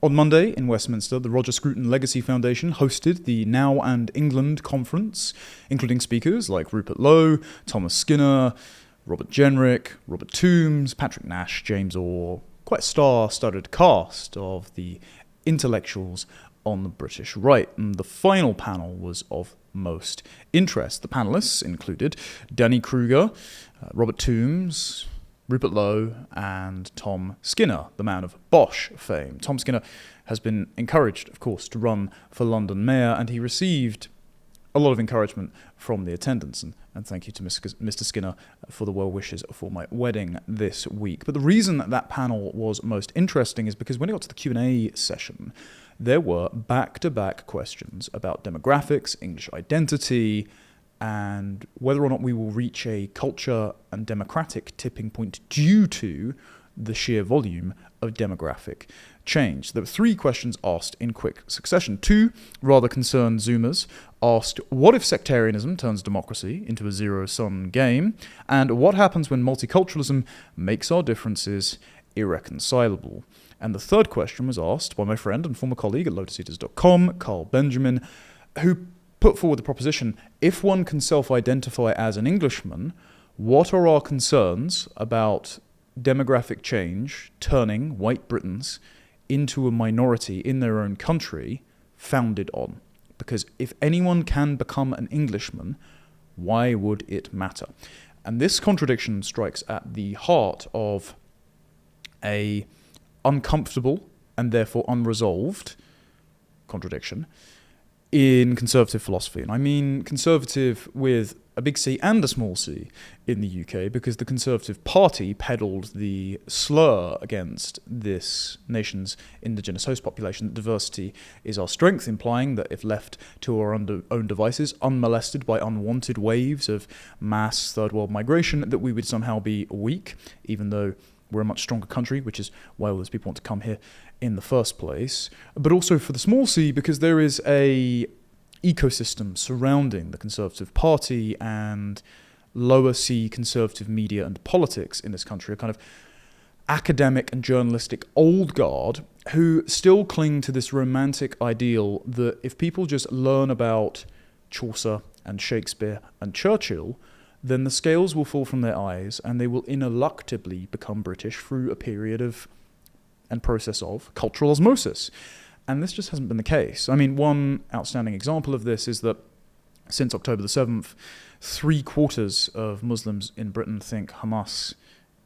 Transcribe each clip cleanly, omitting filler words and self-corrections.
On Monday in Westminster, the Roger Scruton Legacy Foundation hosted the Now and England conference, including speakers like Rupert Lowe, Thomas Skinner, Robert Jenrick, Robert Toombs, Patrick Nash, James Orr, quite a star-studded cast of the intellectuals on the British right. And the final panel was of most interest. The panellists included Danny Kruger, Robert Toombs, Rupert Lowe, and Tom Skinner, the man of Bosch fame. Tom Skinner has been encouraged, of course, to run for London Mayor, and he received a lot of encouragement from the attendants. And thank you to Mr. Skinner for the well wishes for my wedding this week. But the reason that panel was most interesting is because when it got to the Q&A session, there were back-to-back questions about demographics, English identity, and whether or not we will reach a culture and democratic tipping point due to the sheer volume of demographic change. There were 3 questions asked in quick succession. 2 rather concerned Zoomers asked, what if sectarianism turns democracy into a zero-sum game? And what happens when multiculturalism makes our differences irreconcilable? And the 3rd question was asked by my friend and former colleague at lotuseaters.com, Carl Benjamin, who put forward the proposition, if one can self-identify as an Englishman, what are our concerns about demographic change turning white Britons into a minority in their own country founded on? Because if anyone can become an Englishman, why would it matter? And this contradiction strikes at the heart of a uncomfortable and therefore unresolved contradiction in conservative philosophy. And I mean conservative with a big C and a small c in the UK, because the Conservative Party peddled the slur against this nation's indigenous host population that diversity is our strength, implying that if left to our own devices, unmolested by unwanted waves of mass third world migration, that we would somehow be weak, even though we're a much stronger country, which is why all those people want to come here in the first place. But also for the small c, because there is a ecosystem surrounding the Conservative Party and lower C conservative media and politics in this country, a kind of academic and journalistic old guard who still cling to this romantic ideal that if people just learn about Chaucer and Shakespeare and Churchill, then the scales will fall from their eyes and they will ineluctably become British through a period of and process of cultural osmosis. And this just hasn't been the case. I mean, one outstanding example of this is that since October the 7th, 3/4 of Muslims in Britain think Hamas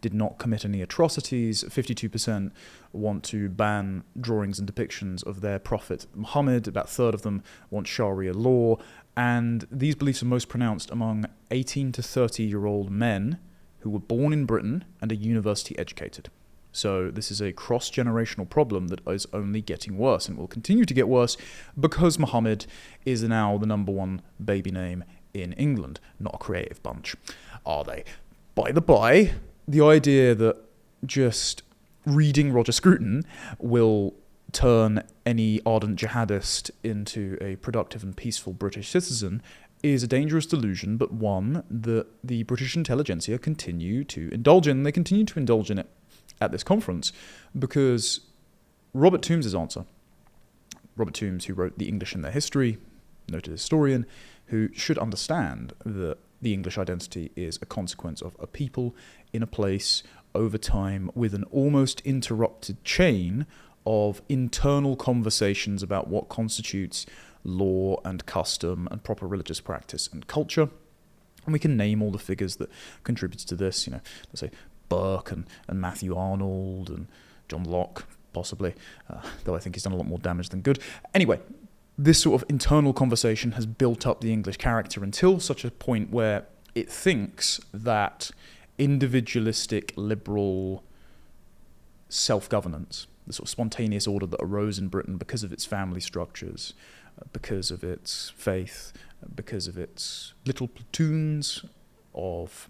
did not commit any atrocities. 52% want to ban drawings and depictions of their prophet Muhammad. About a third of them want Sharia law. And these beliefs are most pronounced among 18 to 30-year-old men who were born in Britain and are university educated. So this is a cross-generational problem that is only getting worse and will continue to get worse because Muhammad is now the #1 baby name in England. Not a creative bunch, are they? By the by, the idea that just reading Roger Scruton will turn any ardent jihadist into a productive and peaceful British citizen is a dangerous delusion, but one that the British intelligentsia continue to indulge in. They continue to indulge in it at this conference because Robert Toombs' answer, Robert Toombs, who wrote The English and Their History, noted historian, who should understand that the English identity is a consequence of a people in a place over time with an almost interrupted chain of internal conversations about what constitutes law and custom and proper religious practice and culture. And we can name all the figures that contributed to this, let's say Burke and Matthew Arnold and John Locke, possibly, though I think he's done a lot more damage than good. Anyway, this sort of internal conversation has built up the English character until such a point where it thinks that individualistic, liberal self-governance, the sort of spontaneous order that arose in Britain because of its family structures, because of its faith, because of its little platoons of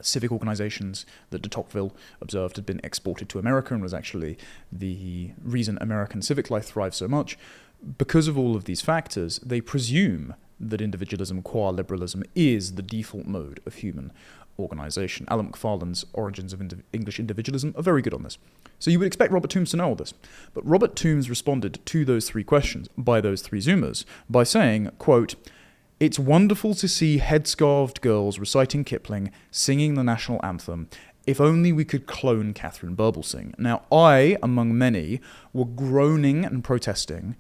civic organizations that de Tocqueville observed had been exported to America and was actually the reason American civic life thrives so much. Because of all of these factors, they presume that individualism qua liberalism is the default mode of human organization. Alan McFarlane's Origins of English Individualism are very good on this. So you would expect Robert Toombs to know all this. But Robert Toombs responded to those three questions by those three Zoomers by saying, quote, "It's wonderful to see headscarved girls reciting Kipling, singing the national anthem. If only we could clone Catherine Birbalsingh." Now, I, among many, were groaning and protesting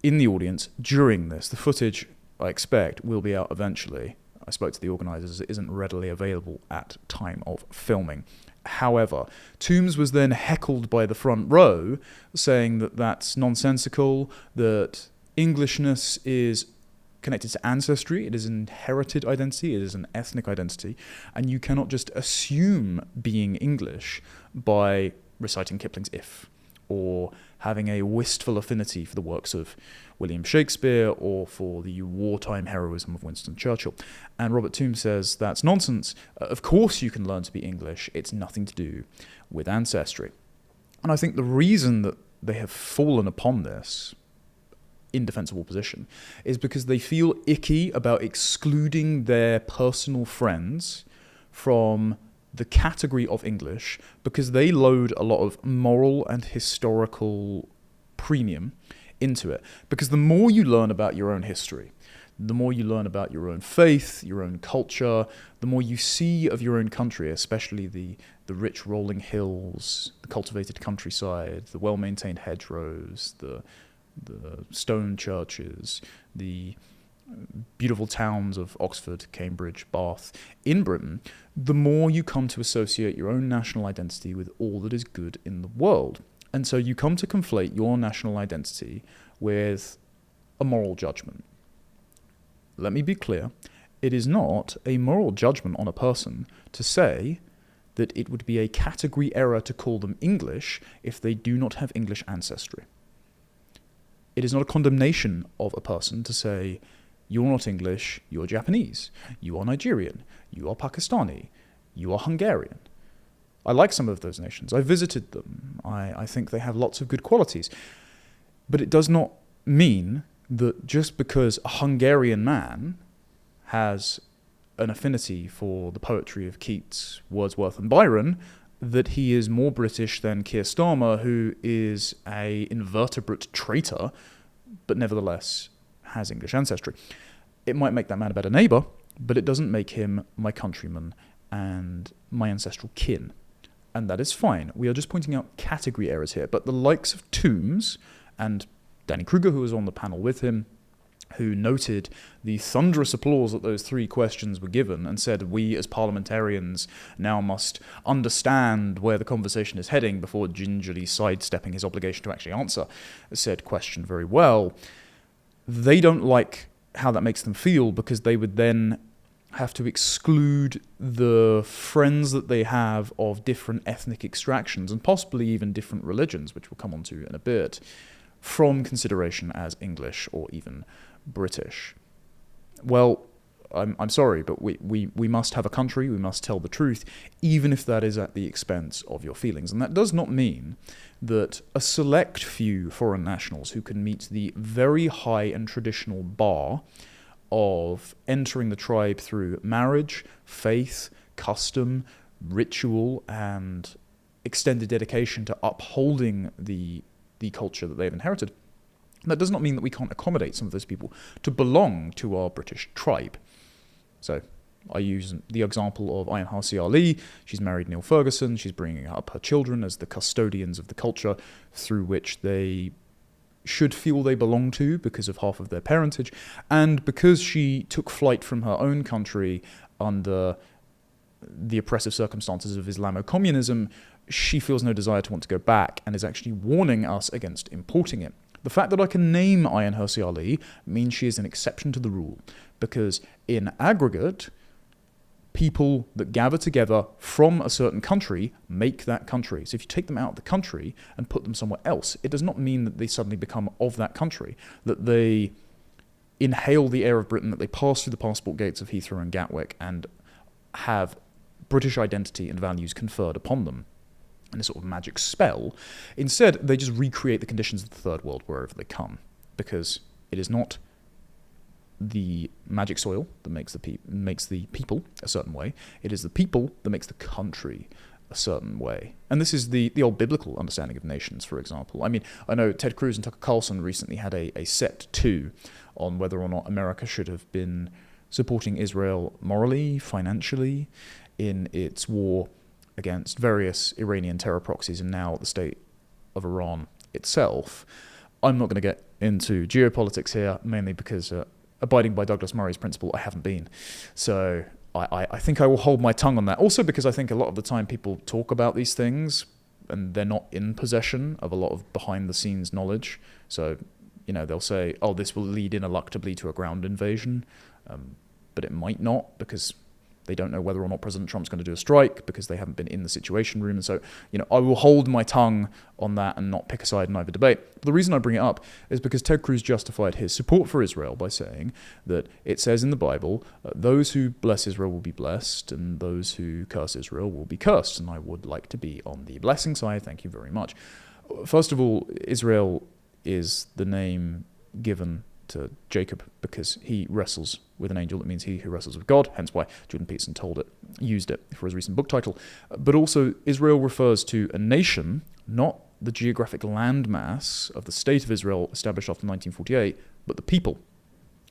in the audience during this. The footage, I expect, will be out eventually. I spoke to the organisers. It isn't readily available at time of filming. However, Toombs was then heckled by the front row, saying that that's nonsensical, that Englishness is connected to ancestry, it is an inherited identity, it is an ethnic identity, and you cannot just assume being English by reciting Kipling's If, or having a wistful affinity for the works of William Shakespeare or for the wartime heroism of Winston Churchill. And Robert Toombs says that's nonsense. Of course you can learn to be English. It's nothing to do with ancestry. And I think the reason that they have fallen upon this indefensible position is because they feel icky about excluding their personal friends from the category of English because they load a lot of moral and historical premium into it. Because the more you learn about your own history, the more you learn about your own faith, your own culture, the more you see of your own country, especially the rich rolling hills, the cultivated countryside, the well-maintained hedgerows, the stone churches, the beautiful towns of Oxford, Cambridge, Bath, in Britain, the more you come to associate your own national identity with all that is good in the world. And so you come to conflate your national identity with a moral judgment. Let me be clear, it is not a moral judgment on a person to say that it would be a category error to call them English if they do not have English ancestry. It is not a condemnation of a person to say, you're not English, you're Japanese, you are Nigerian, you are Pakistani, you are Hungarian. I like some of those nations. I visited them. I think they have lots of good qualities. But it does not mean that just because a Hungarian man has an affinity for the poetry of Keats, Wordsworth and Byron, that he is more British than Keir Starmer, who is a invertebrate traitor, but nevertheless has English ancestry. It might make that man a better neighbour, but it doesn't make him my countryman and my ancestral kin. And that is fine. We are just pointing out category errors here. But the likes of Toombs and Danny Kruger, who was on the panel with him, who noted the thunderous applause that those three questions were given and said, we as parliamentarians now must understand where the conversation is heading before gingerly sidestepping his obligation to actually answer said question very well. They don't like how that makes them feel because they would then have to exclude the friends that they have of different ethnic extractions and possibly even different religions, which we'll come on to in a bit, from consideration as English or even British. Well, I'm sorry, but we must have a country, we must tell the truth, even if that is at the expense of your feelings. And that does not mean that a select few foreign nationals who can meet the very high and traditional bar of entering the tribe through marriage, faith, custom, ritual, and extended dedication to upholding the culture that they've inherited, that does not mean that we can't accommodate some of those people to belong to our British tribe. So I use the example of Ayaan Hirsi Ali. She's married Neil Ferguson. She's bringing up her children as the custodians of the culture through which they should feel they belong to because of half of their parentage. And because she took flight from her own country under the oppressive circumstances of Islamo-communism, she feels no desire to want to go back and is actually warning us against importing it. The fact that I can name Ayaan Hirsi Ali means she is an exception to the rule, because in aggregate, people that gather together from a certain country make that country. So if you take them out of the country and put them somewhere else, it does not mean that they suddenly become of that country, that they inhale the air of Britain, that they pass through the passport gates of Heathrow and Gatwick and have British identity and values conferred upon them in a sort of magic spell. Instead, they just recreate the conditions of the Third World wherever they come, because it is not the magic soil that makes the people a certain way. It is the people that makes the country a certain way. And this is the old biblical understanding of nations, for example. I mean, I know Ted Cruz and Tucker Carlson recently had a set two on whether or not America should have been supporting Israel morally, financially, in its war against various Iranian terror proxies and now the state of Iran itself. I'm not going to get into geopolitics here, mainly because abiding by Douglas Murray's principle, I haven't been. So I think I will hold my tongue on that. Also because I think a lot of the time people talk about these things and they're not in possession of a lot of behind-the-scenes knowledge. So, they'll say, oh, this will lead ineluctably to a ground invasion, but it might not, because they don't know whether or not President Trump's going to do a strike, because they haven't been in the Situation Room. And so, I will hold my tongue on that and not pick a side in either debate. But the reason I bring it up is because Ted Cruz justified his support for Israel by saying that it says in the Bible, those who bless Israel will be blessed, and those who curse Israel will be cursed. And I would like to be on the blessing side. Thank you very much. First of all, Israel is the name given to Jacob because he wrestles with an angel. It means he who wrestles with God, hence why Jordan Peterson used it for his recent book title. But also, Israel refers to a nation, not the geographic landmass of the state of Israel established after 1948, but the people.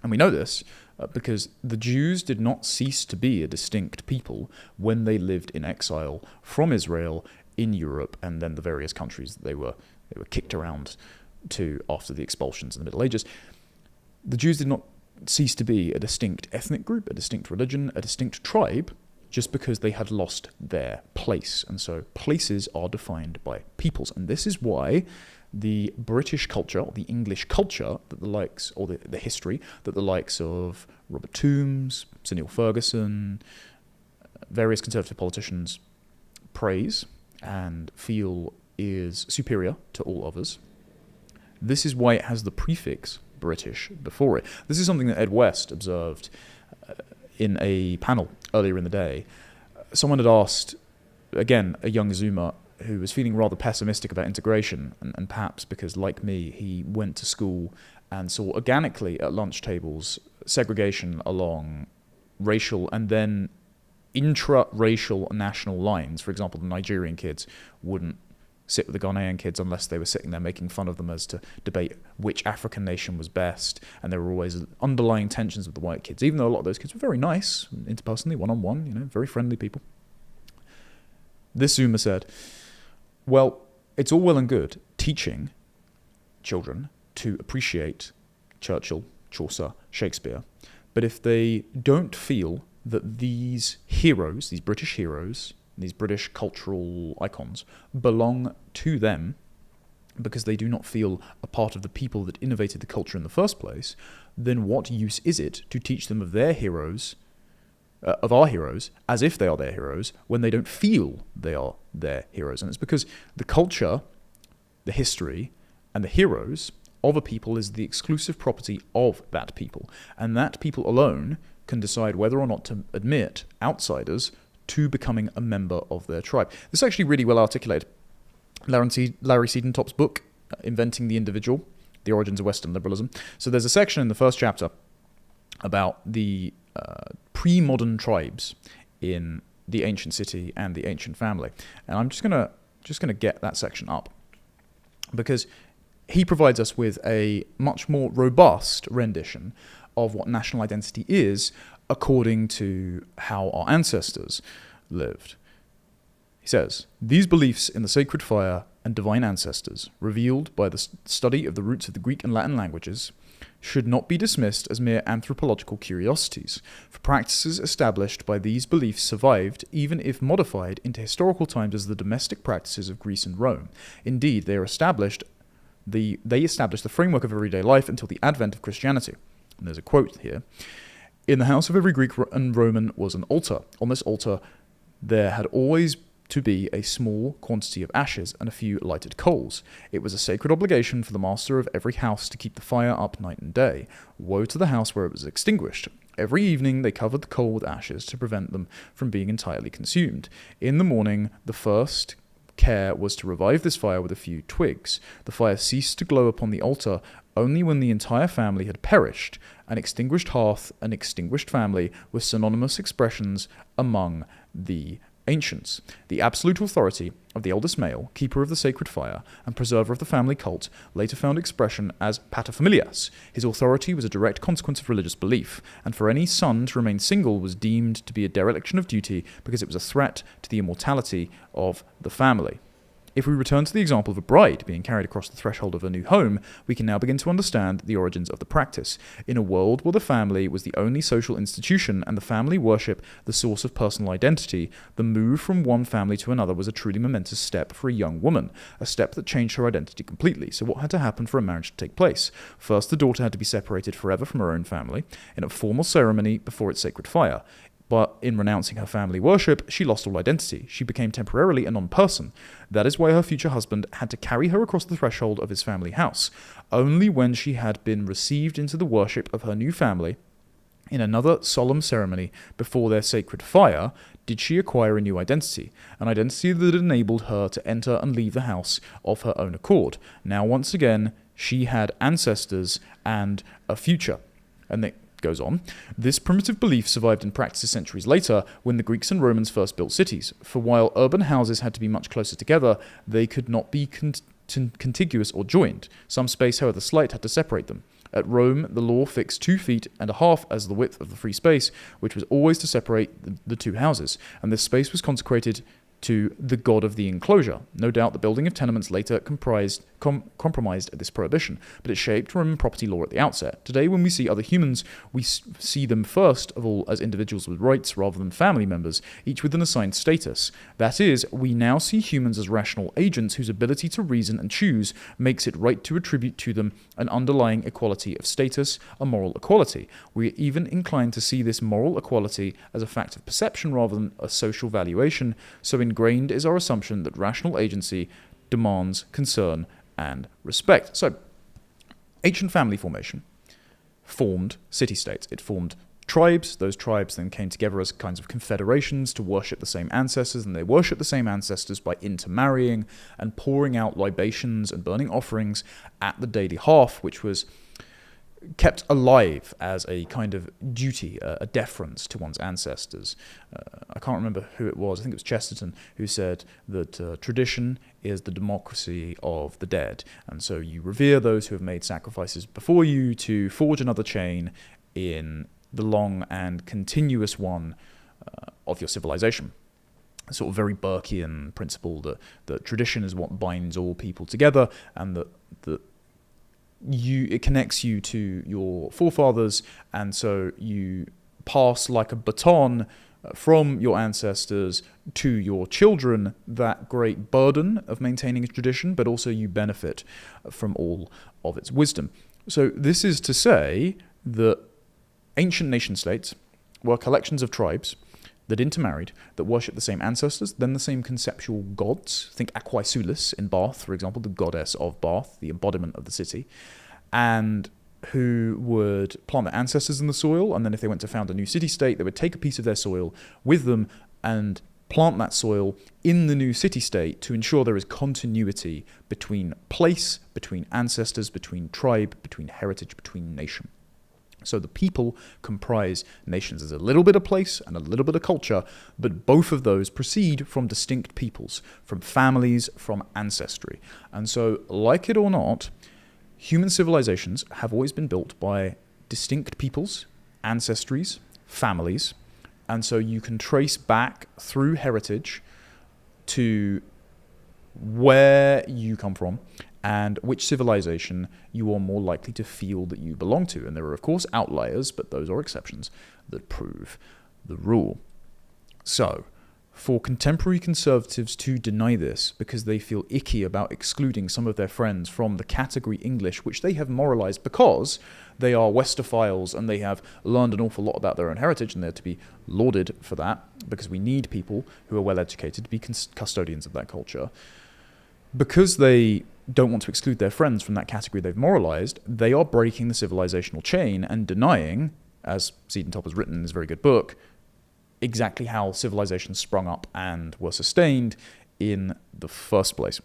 And we know this because the Jews did not cease to be a distinct people when they lived in exile from Israel in Europe and then the various countries that they were kicked around to after the expulsions in the Middle Ages. The Jews did not cease to be a distinct ethnic group, a distinct religion, a distinct tribe, just because they had lost their place. And so places are defined by peoples. And this is why the British culture, or the English culture, that the likes, or the history, that the likes of Robert Toombs, Sir Neil Ferguson, various Conservative politicians praise and feel is superior to all others. This is why it has the prefix British before it. This is something that Ed West observed in a panel earlier in the day. Someone had asked, again, a young Zoomer who was feeling rather pessimistic about integration, and perhaps because, like me, he went to school and saw organically at lunch tables segregation along racial and then intra-racial national lines. For example, the Nigerian kids wouldn't sit with the Ghanaian kids unless they were sitting there making fun of them as to debate which African nation was best, and there were always underlying tensions with the white kids, even though a lot of those kids were very nice, interpersonally, one-on-one, very friendly people. This Zoomer said, well, it's all well and good teaching children to appreciate Churchill, Chaucer, Shakespeare, but if they don't feel that these heroes, these British heroes, these British cultural icons, belong to them because they do not feel a part of the people that innovated the culture in the first place, then what use is it to teach them of their heroes, of our heroes, as if they are their heroes, when they don't feel they are their heroes? And it's because the culture, the history, and the heroes of a people is the exclusive property of that people. And that people alone can decide whether or not to admit outsiders to becoming a member of their tribe. This is actually really well articulated. Larry Seedentop's book, Inventing the Individual, The Origins of Western Liberalism. So there's a section in the first chapter about the pre-modern tribes in the ancient city and the ancient family. And I'm just gonna get that section up because he provides us with a much more robust rendition of what national identity is according to how our ancestors lived. He says, these beliefs in the sacred fire and divine ancestors, revealed by the study of the roots of the Greek and Latin languages, should not be dismissed as mere anthropological curiosities, for practices established by these beliefs survived, even if modified into historical times as the domestic practices of Greece and Rome. Indeed, they established the framework of everyday life until the advent of Christianity. And there's a quote here. In the house of every Greek and Roman was an altar. On this altar there had always to be a small quantity of ashes and a few lighted coals. It was a sacred obligation for the master of every house to keep the fire up night and day. Woe to the house where it was extinguished. Every evening they covered the coal with ashes to prevent them from being entirely consumed. In the morning, the first care was to revive this fire with a few twigs. The fire ceased to glow upon the altar only when the entire family had perished. An extinguished hearth, an extinguished family were synonymous expressions among the ancients. The absolute authority of the eldest male, keeper of the sacred fire, and preserver of the family cult, later found expression as paterfamilias. His authority was a direct consequence of religious belief, and for any son to remain single was deemed to be a dereliction of duty because it was a threat to the immortality of the family. If we return to the example of a bride being carried across the threshold of a new home, we can now begin to understand the origins of the practice. In a world where the family was the only social institution and the family worship the source of personal identity, the move from one family to another was a truly momentous step for a young woman, a step that changed her identity completely. So what had to happen for a marriage to take place? First, the daughter had to be separated forever from her own family in a formal ceremony before its sacred fire. But in renouncing her family worship, she lost all identity. She became temporarily a non-person. That is why her future husband had to carry her across the threshold of his family house. Only when she had been received into the worship of her new family, in another solemn ceremony before their sacred fire, did she acquire a new identity, an identity that enabled her to enter and leave the house of her own accord. Now, once again, she had ancestors and a future. And they goes on. This primitive belief survived in practice centuries later when the Greeks and Romans first built cities, for while urban houses had to be much closer together, they could not be contiguous or joined. Some space, however slight, had to separate them. At Rome, the law fixed 2.5 feet as the width of the free space, which was always to separate the two houses, and this space was consecrated to the god of the enclosure. No doubt the building of tenements later compromised this prohibition, but it shaped Roman property law at the outset. Today, when we see other humans, we see them first of all as individuals with rights rather than family members, each with an assigned status. That is, we now see humans as rational agents whose ability to reason and choose makes it right to attribute to them an underlying equality of status, a moral equality. We are even inclined to see this moral equality as a fact of perception rather than a social valuation, so ingrained is our assumption that rational agency demands concern and respect. So, ancient family formation formed city-states. It formed tribes. Those tribes then came together as kinds of confederations to worship the same ancestors, and they worshiped the same ancestors by intermarrying and pouring out libations and burning offerings at the daily hearth, which was kept alive as a kind of duty, a deference to one's ancestors. I can't remember who it was. I think it was Chesterton who said that tradition is the democracy of the dead. And so you revere those who have made sacrifices before you to forge another chain in the long and continuous one of your civilization. A sort of very Burkean principle that tradition is what binds all people together, and that it connects you to your forefathers, and so you pass like a baton from your ancestors to your children that great burden of maintaining a tradition, but also you benefit from all of its wisdom. So this is to say that ancient nation-states were collections of tribes that intermarried, that worship the same ancestors, then the same conceptual gods. Think Aquae Sulis in Bath, for example, the goddess of Bath, the embodiment of the city, and who would plant their ancestors in the soil, and then if they went to found a new city-state, they would take a piece of their soil with them and plant that soil in the new city-state to ensure there is continuity between place, between ancestors, between tribe, between heritage, between nation. So the people comprise nations. There's a little bit of place and a little bit of culture, but both of those proceed from distinct peoples, from families, from ancestry. And so, like it or not, human civilizations have always been built by distinct peoples, ancestries, families, and so you can trace back through heritage to where you come from and which civilization you are more likely to feel that you belong to. And there are, of course, outliers, but those are exceptions that prove the rule. So, for contemporary conservatives to deny this because they feel icky about excluding some of their friends from the category English, which they have moralized because they are Westophiles and they have learned an awful lot about their own heritage, and they're to be lauded for that because we need people who are well educated to be custodians of that culture. Because they don't want to exclude their friends from that category they've moralized, they are breaking the civilizational chain and denying as Seton Top has written in his very good book, exactly how civilizations sprung up and were sustained in the first place.